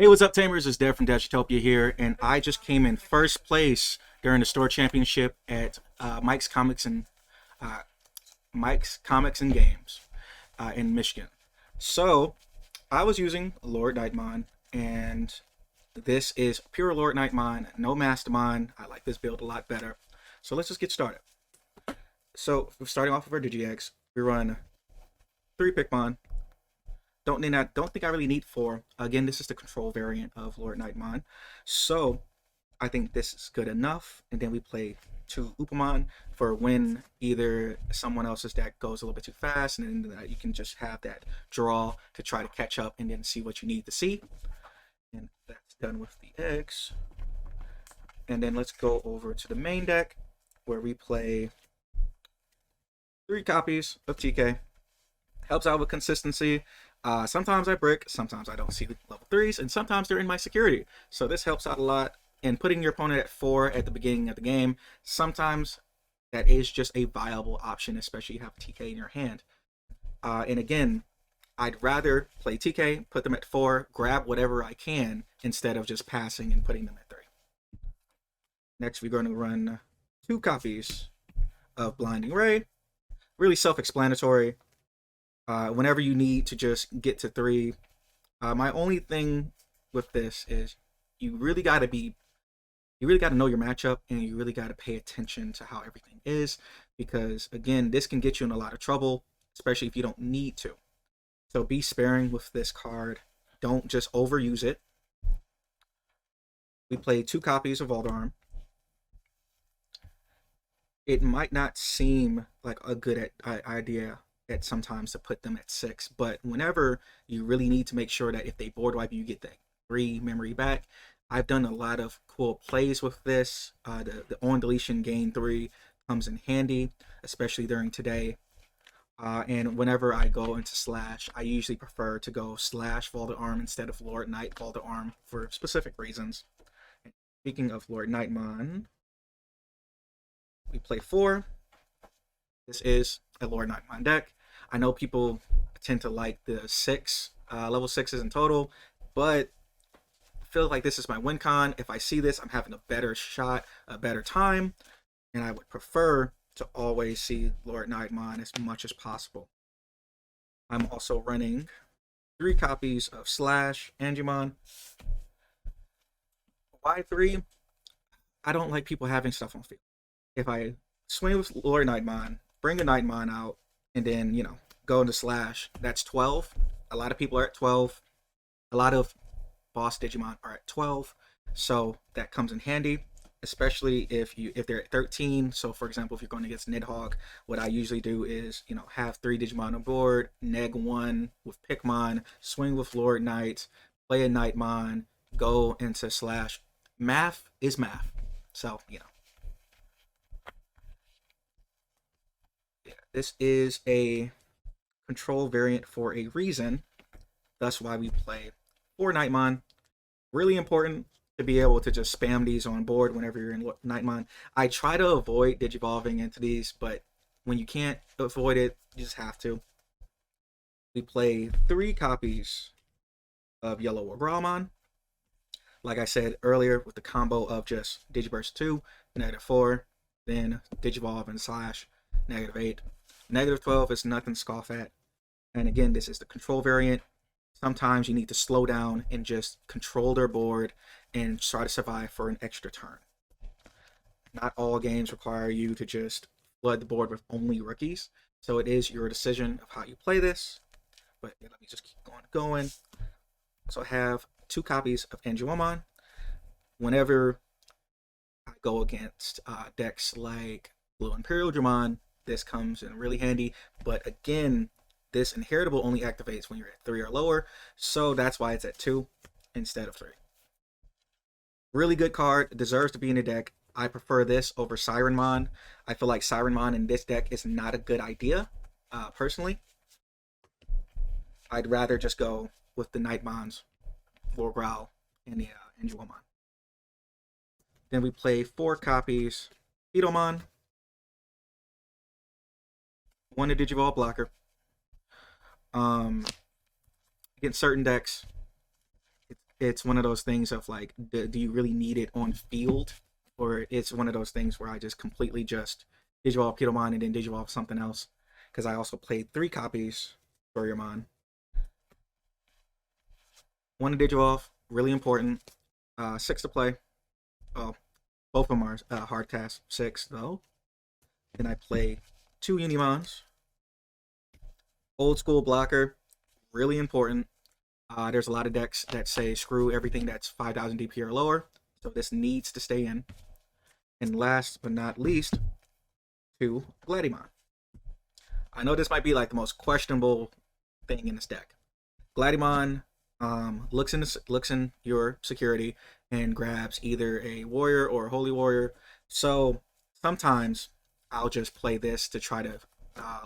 Hey, what's up, Tamers? It's Dev from DevsUtopia here, and I just came in first place during the store championship at uh, Mike's Comics and Games in Michigan. So I was using LordKnightmon, and this is pure LordKnightmon, no Mastermon. I like this build a lot better. So let's just get started. So we're starting off with our DigiEggs. We run 3 Pikmon. Don't think I really need 4. Again, this is the control variant of LordKnightmon. So I think this is good enough. And then we play 2 Upamon for when either someone else's deck goes a little bit too fast, and then you can just have that draw to try to catch up and then see what you need to see. And that's done with the eggs. And then let's go over to the main deck where we play 3 copies of TK. Helps out with consistency. Sometimes I brick, sometimes I don't see level 3s, and sometimes they're in my security. So this helps out a lot. And putting your opponent at 4 at the beginning of the game, sometimes that is just a viable option, especially if you have TK in your hand. And again, I'd rather play TK, put them at 4, grab whatever I can, instead of just passing and putting them at 3. Next, we're going to run 2 copies of Blinding Ray. Really self-explanatory. Whenever you need to just get to 3, my only thing with this is you really got to know your matchup, and you really got to pay attention to how everything is, because again, this can get you in a lot of trouble, especially if you don't need to. So be sparing with this card. Don't just overuse it. We play 2 copies of Aldarm. It might not seem like a good idea at sometimes to put them at 6, but whenever you really need to make sure that if they board wipe you get that 3 memory back, I've done a lot of cool plays with this. The on deletion gain 3 comes in handy, especially during today. And whenever I go into slash, I usually prefer to go slash Valdearm instead of Lord Knight Valdearm for specific reasons. And speaking of LordKnightmon, we play 4. This is a LordKnightmon deck. I know people tend to like the 6 level 6s in total, but I feel like this is my win con. If I see this, I'm having a better shot, a better time, and I would prefer to always see LordKnightmon as much as possible. I'm also running 3 copies of Slash Angemon. Why 3? I don't like people having stuff on field. If I swing with LordKnightmon, bring a Knightmon out, and then, go into Slash, that's 12. A lot of people are at 12. A lot of boss Digimon are at 12. So that comes in handy, especially if they're at 13. So for example, if you're going against Nidhogg, what I usually do is, have 3 Digimon on board, neg 1 with Pikmon, swing with Lord Knight, play a Knightmon, go into Slash. Math is math. So, this is a control variant for a reason. That's why we play 4 Knightmon. Really important to be able to just spam these on board whenever you're in Knightmon. I try to avoid digivolving into these, but when you can't avoid it, you just have to. We play 3 copies of Yellow Warbrawlmon. Like I said earlier, with the combo of just Digiburst 2, -4, then Digivolve and Slash, -8. -12 is nothing to scoff at. And again, this is the control variant. Sometimes you need to slow down and just control their board and try to survive for an extra turn. Not all games require you to just flood the board with only rookies. So it is your decision of how you play this. But let me just keep going. So I have 2 copies of Angemon. Whenever I go against decks like Blue Imperial Dramon, this comes in really handy. But again, this inheritable only activates when you're at 3 or lower, so that's why it's at 2 instead of 3. Really good card, deserves to be in the deck. I prefer this over Sirenmon. I feel like Sirenmon in this deck is not a good idea, personally. I'd rather just go with the Knightmons, Vorgrowl, and the Angemon. Then we play 4 copies Beetlemon, 1 Digivolve blocker. Against certain decks, it's it's one of those things of like, do you really need it on field, or it's one of those things where I just completely just digivolve Kidomon and then digivolve something else, because I also played 3 copies for Yamon. 1 to digivolve, really important. 6 to play. Oh, both of them are hard cast. 6 though. Then I play 2 Unimons. Old school blocker, really important. There's a lot of decks that say screw everything that's 5,000 DP or lower, so this needs to stay in. And last but not least, 2 Gladimon. I know this might be like the most questionable thing in this deck. Gladimon looks in your security and grabs either a warrior or a holy warrior. So sometimes I'll just play this to try to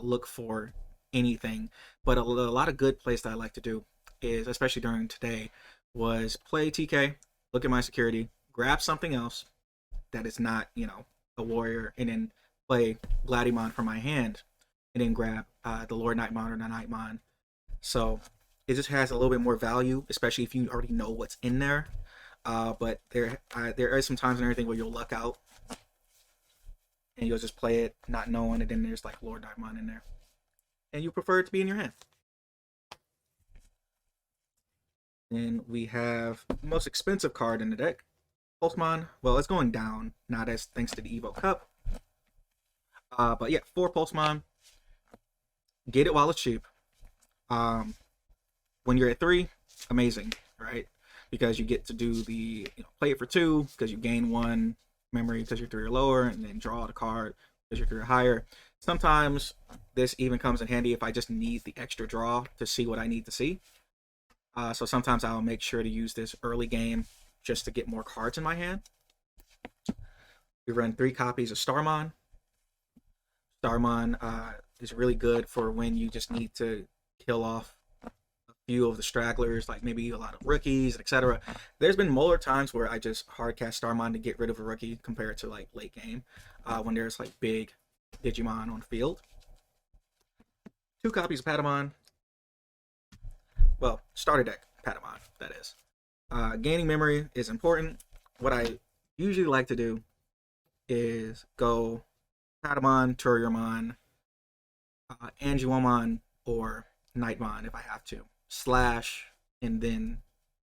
look for anything. But a lot of good plays that I like to do is, especially during today, was play TK, look at my security, grab something else that is not, a warrior, and then play Gladimon from my hand, and then grab the LordKnightmon or the Knightmon. So it just has a little bit more value, especially if you already know what's in there. But there are some times and everything where you'll luck out, and you'll just play it not knowing, and then there's like LordKnightmon in there, and you prefer it to be in your hand. Then we have the most expensive card in the deck, Pulsemon. Well, it's going down, not as thanks to the Evo Cup. But yeah, 4 Pulsemon. Get it while it's cheap. When you're at 3, amazing, right? Because you get to do the play it for 2 because you gain 1 memory because you're 3 or lower, and then draw the card because you're 3 or higher. Sometimes this even comes in handy if I just need the extra draw to see what I need to see. So sometimes I'll make sure to use this early game just to get more cards in my hand. We run 3 copies of Starmon. Starmon is really good for when you just need to kill off a few of the stragglers, like maybe a lot of rookies, etc. There's been more times where I just hardcast Starmon to get rid of a rookie compared to like late game when there's like big Digimon on the field. 2 copies of Patamon. Well, starter deck Patamon, that is. Gaining memory is important. What I usually like to do is go Patamon, Turriamon, Angiomon, or Knightmon if I have to. Slash, and then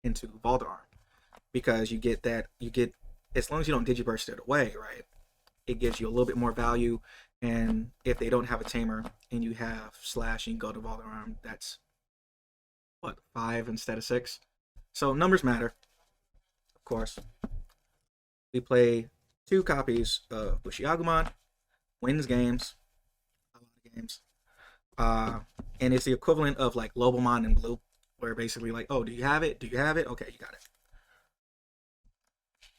into Valdarm. Because you get, as long as you don't Digiburst it away, right? It gives you a little bit more value. And if they don't have a tamer and you have Slash and you go to Valdarm, that's what, 5 instead of 6? So numbers matter, of course. We play 2 copies of Bushiagumon, wins games, a lot of games. And it's the equivalent of like Lobomon in blue, where basically like, oh, do you have it? Do you have it? Okay, you got it.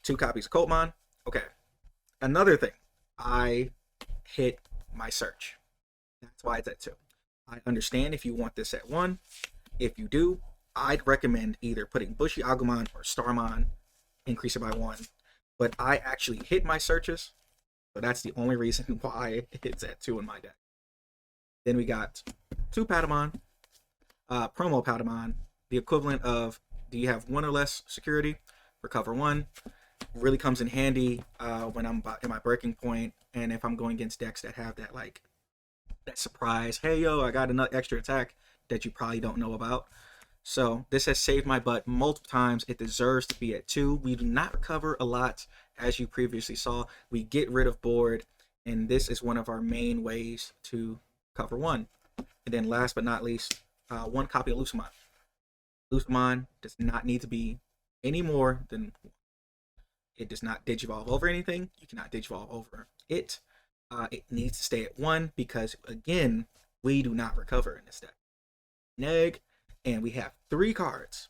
2 copies of Coltmon. Okay. Another thing, I hit my search. That's why it's at 2. I understand if you want this at 1. If you do, I'd recommend either putting Bushiagumon or Starmon, increase it by 1. But I actually hit my searches, so that's the only reason why it's at 2 in my deck. Then we got 2 Patamon, promo Patamon, the equivalent of, do you have 1 or less security? Recover 1. Really comes in handy when I'm at my breaking point, and if I'm going against decks that have that like that surprise, hey yo, I got another extra attack that you probably don't know about. So this has saved my butt multiple times. It deserves to be at 2. We do not recover a lot, as you previously saw. We get rid of board, and this is one of our main ways to cover 1. And then last but not least, 1 copy of Lucemon. Lucemon does not need to be any more than 1. It does not digivolve over anything. You cannot digivolve over it. It needs to stay at 1 because, again, we do not recover in this deck. Neg, and we have 3 cards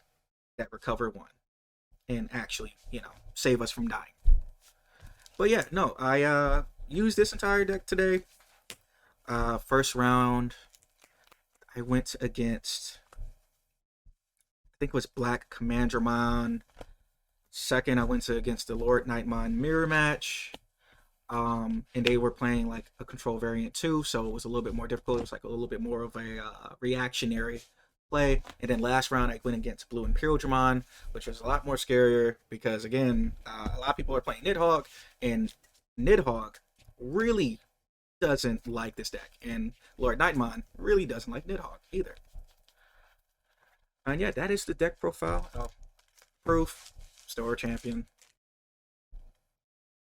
that recover 1 and actually, save us from dying. But yeah, no, I used this entire deck today. First round, I went against, I think it was Black Commandramon. Second, I went against the LordKnightmon mirror match. And they were playing like a control variant too, so it was a little bit more difficult. It was like a little bit more of a reactionary play. And then last round I went against Blue Imperial Digimon, which was a lot more scarier because again, a lot of people are playing Nidhogg, and Nidhogg really doesn't like this deck, and LordKnightmon really doesn't like Nidhogg either. And yeah, that is the deck profile. Proof, Store Champion.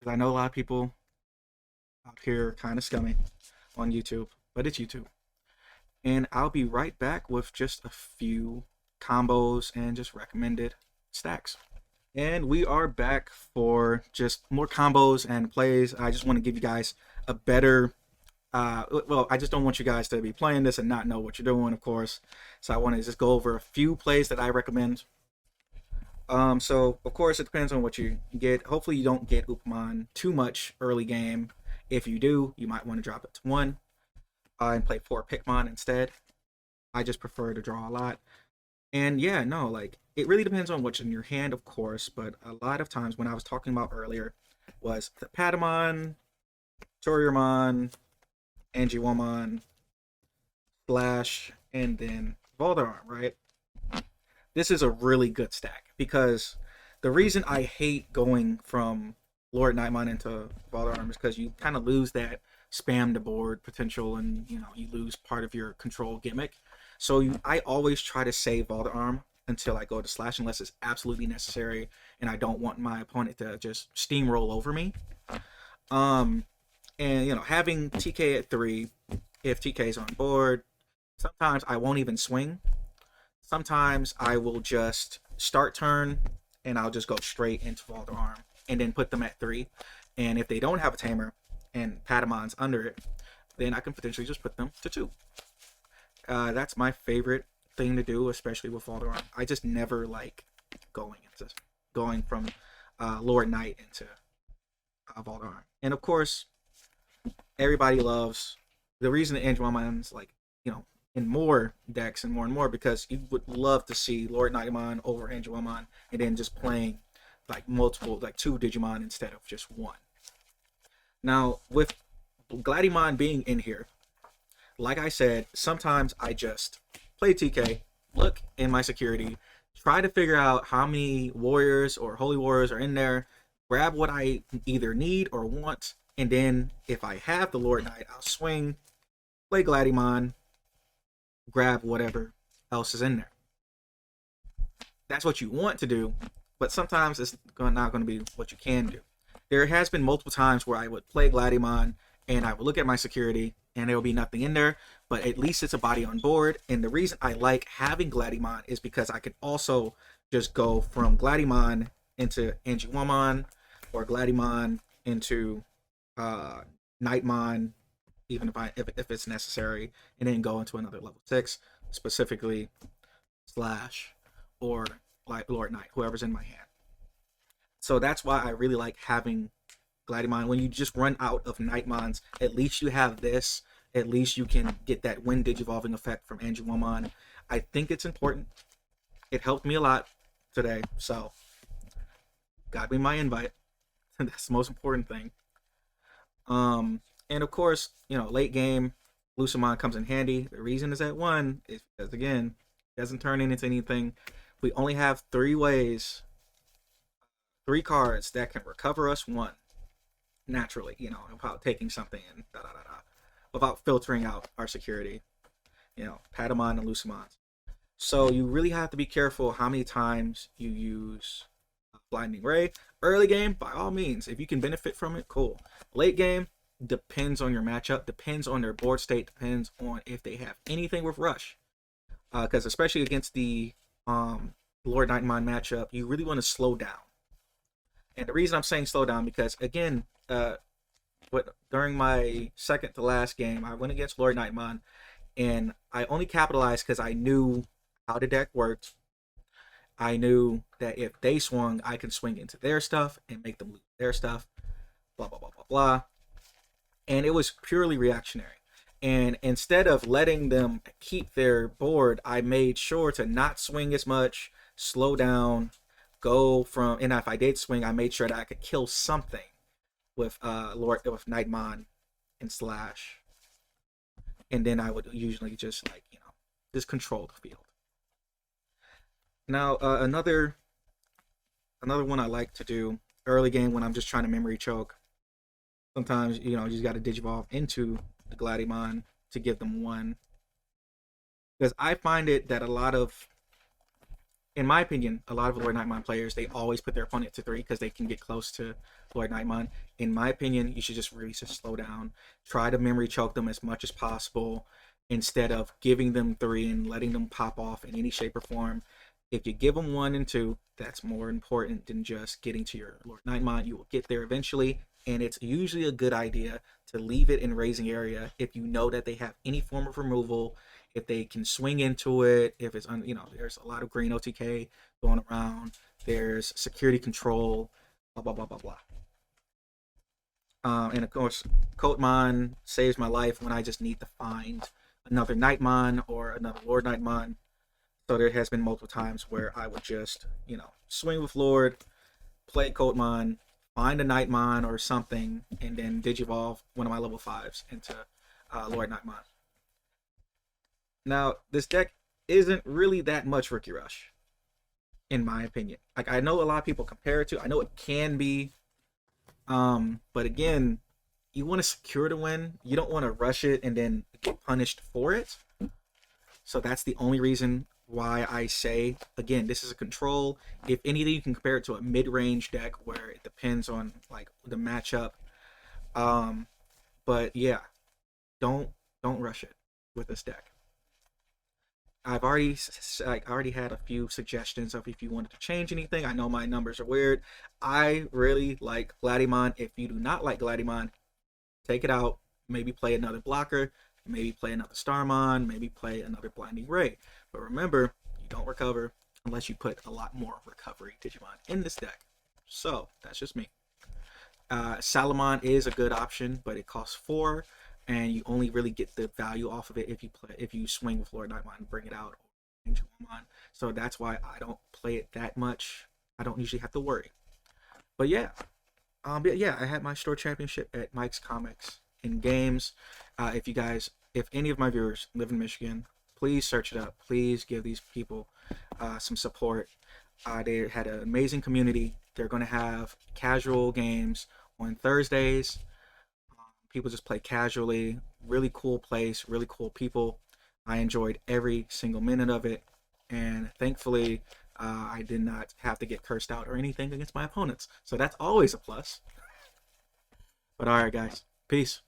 I know a lot of people out here are kind of scummy on YouTube, but it's YouTube. And I'll be right back with just a few combos and just recommended stacks. And we are back for just more combos and plays. I just want to give you guys a better well, I just don't want you guys to be playing this and not know what you're doing, of course. So I want to just go over a few plays that I recommend. So of course it depends on what you get. Hopefully you don't get Upamon too much early game. If you do, you might want to drop it to 1 and play 4 Pikmon instead. I just prefer to draw a lot. And yeah, no, like it really depends on what's in your hand, of course. But a lot of times when I was talking about earlier was the Patamon, Toryumon, Angiwomon, Slash, and then Valdararm, right? This is a really good stack because the reason I hate going from LordKnightmon into Valdararm is because you kind of lose that spam the board potential, and you know you lose part of your control gimmick. So I always try to save Valdararm until I go to Slash unless it's absolutely necessary and I don't want my opponent to just steamroll over me. And you know, having TK at 3, if TK is on board, sometimes I won't even swing. Sometimes I will just start turn and I'll just go straight into Valdararm and then put them at 3. And if they don't have a tamer and Patamon's under it, then I can potentially just put them to 2. That's my favorite thing to do, especially with Valdararm. I just never like going from Lord Knight into Valdararm. And of course, everybody loves the reason that Angiwomon's like, you know, in more decks and more because you would love to see LordKnightmon over Angiwomon and then just playing like multiple, like 2 Digimon instead of just 1. Now with Gladiemon being in here, like I said, sometimes I just play TK, look in my security, try to figure out how many warriors or holy warriors are in there, grab what I either need or want, and then if I have the Lord Knight, I'll swing, play Gladiemon, grab whatever else is in there. That's what you want to do, but sometimes it's not going to be what you can do. There has been multiple times where I would play Gladiemon and I would look at my security and there will be nothing in there, but at least it's a body on board. And the reason I like having Gladiemon is because I could also just go from Gladiemon into Angiwomon or Gladiemon into Knightmon, even if it's necessary, and then go into another level 6, specifically Slash or like Lord Knight, whoever's in my hand. So that's why I really like having Gladiemon. When you just run out of Knightmons, at least you have this. At least you can get that Wind Digivolving effect from Angiwomon. I think it's important. It helped me a lot today, so got me my invite. That's the most important thing. And of course, you know, late game, Lucamon comes in handy. The reason is at 1 is because, again, it doesn't turn into anything. We only have 3 cards that can recover us 1 naturally, you know, without taking something and without filtering out our security, you know, Patamon and Lucamon. So you really have to be careful how many times you use Blinding Ray. Early game, by all means, if you can benefit from it, cool. Late game, depends on your matchup, depends on their board state, depends on if they have anything with Rush. Because especially against the LordKnightmon matchup, you really want to slow down. And the reason I'm saying slow down because, again, during my second to last game, I went against LordKnightmon, and I only capitalized because I knew how the deck worked. I knew that if they swung, I can swing into their stuff and make them lose their stuff, blah, blah, blah, blah, blah. And it was purely reactionary. And instead of letting them keep their board, I made sure to not swing as much, slow down, go from, and if I did swing, I made sure that I could kill something with Knightmon and Slash. And then I would usually just, like, you know, just control the field. Now, another one I like to do early game when I'm just trying to memory choke. Sometimes you just got to digivolve into the Gladiamon to give them one, because I find it that in my opinion, a lot of LordKnightmon players, they always put their opponent to 3 because they can get close to LordKnightmon. In my opinion, you should just really just slow down, try to memory choke them as much as possible instead of giving them 3 and letting them pop off in any shape or form. If you give them 1 and 2, that's more important than just getting to your LordKnightmon. You will get there eventually, and it's usually a good idea to leave it in raising area if you know that they have any form of removal, if they can swing into it, if it's there's a lot of green OTK going around, there's security control, blah blah blah blah blah. And of course, Coatmon saves my life when I just need to find another Knightmon or another LordKnightmon. So there has been multiple times where I would just swing with Lord, play Coatmon, find a Knightmon or something, and then digivolve one of my level 5s into LordKnightmon. Now, this deck isn't really that much Rookie Rush, in my opinion. Like, I know a lot of people compare it to. I know it can be. But again, you want to secure the win. You don't want to rush it and then get punished for it. So that's the only reason why I say, again, this is a control. If anything, you can compare it to a mid-range deck where it depends on like the matchup. But yeah, don't rush it with this deck. I already had a few suggestions of if you wanted to change anything. I know my numbers are weird. I really like Gladiamon. If you do not like Gladiamon, take it out. Maybe play another blocker. Maybe play another Starmon. Maybe play another Blinding Ray. But remember, you don't recover unless you put a lot more recovery Digimon in this deck. So that's just me. Salamon is a good option, but it costs 4. And you only really get the value off of it if you swing with LordKnightmon and bring it out into Digimon. So that's why I don't play it that much. I don't usually have to worry. But yeah, I had my store championship at Mike's Comics and Games. If any of my viewers live in Michigan, please search it up. Please give these people some support. They had an amazing community. They're going to have casual games on Thursdays. People just play casually. Really cool place, really cool people. I enjoyed every single minute of it, and thankfully I did not have to get cursed out or anything against my opponents, so that's always a plus. But alright guys, peace.